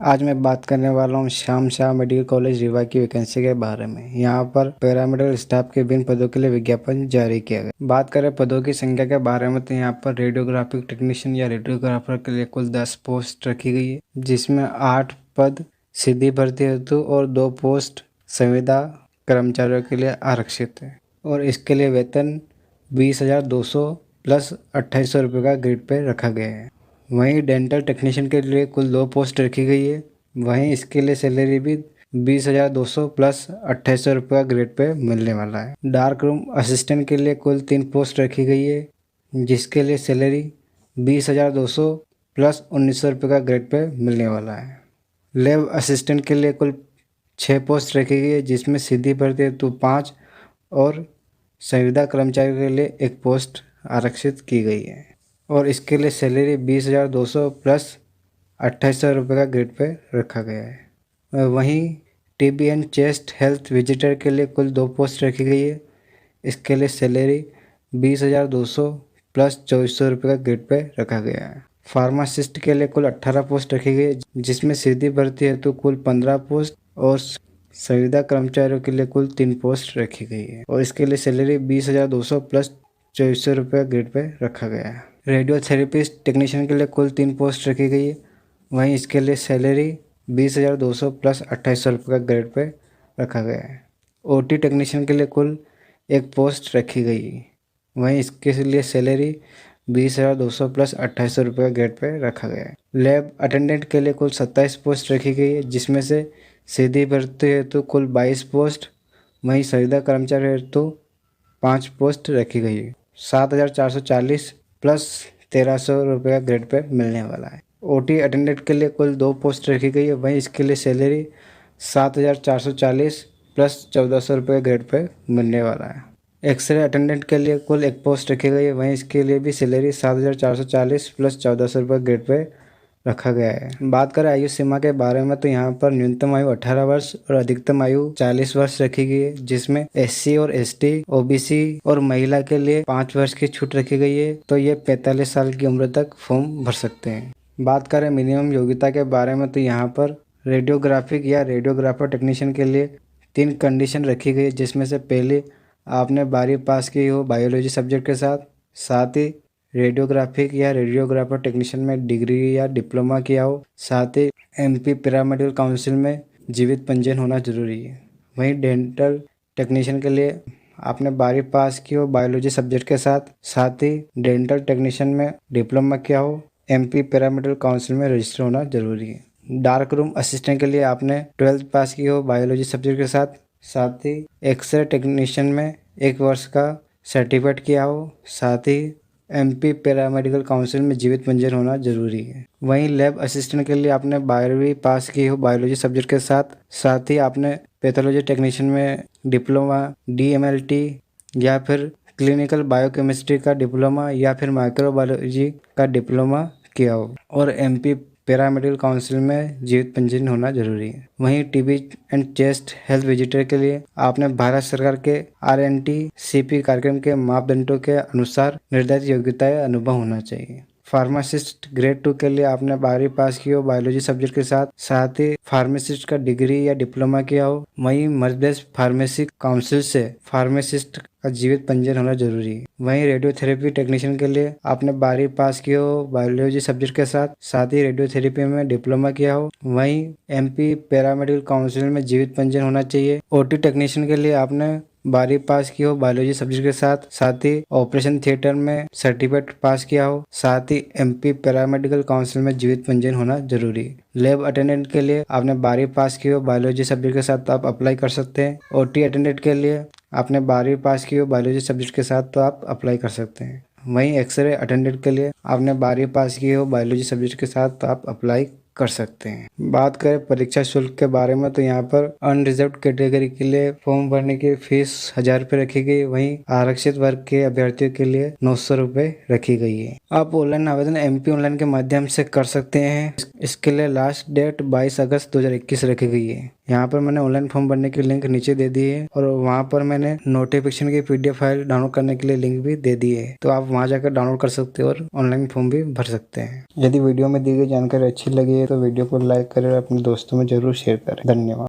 आज मैं बात करने वाला हूँ श्याम शाह मेडिकल कॉलेज रीवा की वैकेंसी के बारे में। यहाँ पर पैरामेडिकल स्टाफ के विभिन्न पदों के लिए विज्ञापन जारी किया गया। बात करें पदों की संख्या के बारे में तो यहाँ पर रेडियोग्राफिक टेक्नीशियन या रेडियोग्राफर के लिए कुल 10 पोस्ट रखी गई है, जिसमें 8 पद सीधी भर्ती हेतु और 2 पोस्ट संविदा कर्मचारियों के लिए आरक्षित है और इसके लिए वेतन 20,200 प्लस 2,800 रुपये का ग्रेड पे रखा गया है। वहीं डेंटल टेक्नीशियन के लिए कुल 2 पोस्ट रखी गई है। वहीं इसके लिए सैलरी भी 20,200 प्लस 2,800 रुपये का ग्रेड पे मिलने वाला है। डार्क रूम असिस्टेंट के लिए कुल 3 पोस्ट रखी गई है, जिसके लिए सैलरी 20,200 प्लस 1,900 रुपये का ग्रेड पे मिलने वाला है। लैब असिस्टेंट के लिए कुल 6 पोस्ट रखी गई है, जिसमें सीधी भर्ती हेतु 5 और संविदा कर्मचारियों के लिए 1 पोस्ट आरक्षित की गई है और इसके लिए सैलरी 20,200 प्लस 2,800 रुपये का ग्रेड पे रखा गया है। वहीं TB and chest health visitor के लिए कुल 2 पोस्ट रखी गई है। इसके लिए सैलरी 20,200 प्लस 2,400 रुपये का ग्रेड पे रखा गया है। फार्मासिस्ट के लिए कुल 18 पोस्ट रखी गई है, जिसमें सीधी भर्ती हेतु कुल 15 पोस्ट और संविदा कर्मचारियों के लिए कुल 3 पोस्ट रखी गई है और इसके लिए सैलरी 20,200 प्लस 2,400 रुपये ग्रेड पे रखा गया है। रेडियोथेरेपिस्ट टेक्नीशियन के लिए कुल 3 पोस्ट रखी गई है। वहीं इसके लिए सैलरी 20,200 प्लस 2,800 रुपये का ग्रेड पे रखा गया है। ओटी टेक्नीशियन के लिए कुल 1 पोस्ट रखी गई है। वहीं इसके लिए सैलरी 20,200 प्लस 2,800 रुपये का ग्रेड पे रखा गया है। लैब अटेंडेंट के लिए कुल 27 पोस्ट रखी गई है, जिसमें से सीधी भर्ती हेतु कुल 22 पोस्ट, वहीं संविदा कर्मचारी हेतु 5 पोस्ट रखी गई है। 7,440 प्लस 1,300 रुपये का ग्रेड पे मिलने वाला है। ओटी अटेंडेंट के लिए कुल 2 पोस्ट रखी गई है। वहीं इसके लिए सैलरी 7,440 प्लस 1,400 रुपये ग्रेड पे मिलने वाला है। एक्सरे अटेंडेंट के लिए कुल 1 पोस्ट रखी गई है। वहीं इसके लिए भी सैलरी 7,440 प्लस 1,400 रुपये ग्रेड पे रखा गया है। बात करें आयु सीमा के बारे में तो यहाँ पर न्यूनतम आयु 18 वर्ष और अधिकतम आयु 40 वर्ष रखी गई है, जिसमें एससी और एसटी, ओबीसी और महिला के लिए 5 वर्ष की छूट रखी गई है, तो ये 45 साल की उम्र तक फॉर्म भर सकते हैं। बात करें मिनिमम योग्यता के बारे में तो यहाँ पर रेडियोग्राफिक या रेडियोग्राफर टेक्नीशियन के लिए 3 कंडीशन रखी गई है, जिसमें से पहली आपने 12वीं पास की हो बायोलॉजी सब्जेक्ट के साथ ही रेडियोग्राफिक या रेडियोग्राफर टेक्नीशियन में डिग्री या डिप्लोमा किया हो, साथ ही एमपी पैरामेडिकल काउंसिल में जीवित पंजीयन होना जरूरी है। वहीं डेंटल टेक्नीशियन के लिए आपने 12वीं पास की हो बायोलॉजी सब्जेक्ट के साथ ही डेंटल टेक्नीशियन में डिप्लोमा किया हो, एमपी पैरामेडिकल काउंसिल में रजिस्टर होना जरूरी है। डार्क रूम असिस्टेंट के लिए आपने 12th पास की हो बायोलॉजी सब्जेक्ट के साथ ही एक्सरे टेक्नीशियन में 1 वर्ष का सर्टिफिकेट किया हो, साथ ही एमपी पैरामेडिकल काउंसिल में जीवित पंजीयन होना जरूरी है। वहीं लैब असिस्टेंट के लिए आपने 12वीं पास की हो बायोलॉजी सब्जेक्ट के साथ ही आपने पैथोलॉजी टेक्नीशियन में डिप्लोमा, डीएमएलटी या फिर क्लिनिकल बायोकेमिस्ट्री का डिप्लोमा या फिर माइक्रोबायोलॉजी का डिप्लोमा किया हो और एमपी पैरामेडिकल काउंसिल में जीवित पंजीयन होना जरूरी है। वहीं TB and chest health visitor के लिए आपने भारत सरकार के आरएनटी सीपी कार्यक्रम के मापदंडों के अनुसार निर्धारित योग्यता या अनुभव होना चाहिए। फार्मासिस्ट ग्रेड 2 के लिए आपने 12वीं पास की हो बायोलॉजी सब्जेक्ट के साथ ही फार्मासिस्ट का डिग्री या डिप्लोमा किया हो। वहीं मध्य प्रदेश फार्मेसी काउंसिल से फार्मासिस्ट का जीवित पंजीयन होना जरूरी है। वहीं रेडियोथेरेपी टेक्नीशियन के लिए आपने 12वीं पास की हो बायोलॉजी सब्जेक्ट के साथ ही रेडियोथेरेपी में डिप्लोमा किया हो। वहीं एमपी पैरामेडिकल काउंसिल में जीवित पंजीयन होना चाहिए। ओटी टेक्नीशियन के लिए आपने 12वीं पास की हो बायोलॉजी सब्जेक्ट के साथ ही ऑपरेशन थिएटर में सर्टिफिकेट पास किया हो, साथ ही एमपी पैरामेडिकल काउंसिल में जीवित पंजीयन होना जरूरी है। लैब अटेंडेंट के लिए आपने 12वीं पास की हो बायोलॉजी सब्जेक्ट के साथ तो आप अप्लाई कर सकते हैं। ओटी अटेंडेंट के लिए आपने 12वीं पास की हो बायोलॉजी सब्जेक्ट के साथ तो आप अप्लाई कर सकते हैं। वहीं एक्सरे अटेंडेंट के लिए आपने 12वीं पास की हो बायोलॉजी सब्जेक्ट के साथ तो आप अप्लाई कर सकते हैं। बात करें परीक्षा शुल्क के बारे में तो यहाँ पर अनरिजर्व कैटेगरी के लिए फॉर्म भरने की फीस 1,000 रुपये रखी गई। वहीं आरक्षित वर्ग के अभ्यर्थियों के लिए 900 रुपये रखी गई है। आप ऑनलाइन आवेदन एमपी ऑनलाइन के माध्यम से कर सकते हैं। इसके लिए लास्ट डेट 22 अगस्त 2021 रखी गई है। यहाँ पर मैंने ऑनलाइन फॉर्म भरने की लिंक नीचे दे दी है और वहाँ पर मैंने नोटिफिकेशन की पीडीएफ फाइल डाउनलोड करने के लिए लिंक भी दे दी है, तो आप वहाँ जाकर डाउनलोड कर सकते हो और ऑनलाइन फॉर्म भी भर सकते हैं। यदि वीडियो में दी गई जानकारी अच्छी लगी है तो वीडियो को लाइक करें और अपने दोस्तों में जरूर शेयर करें। धन्यवाद।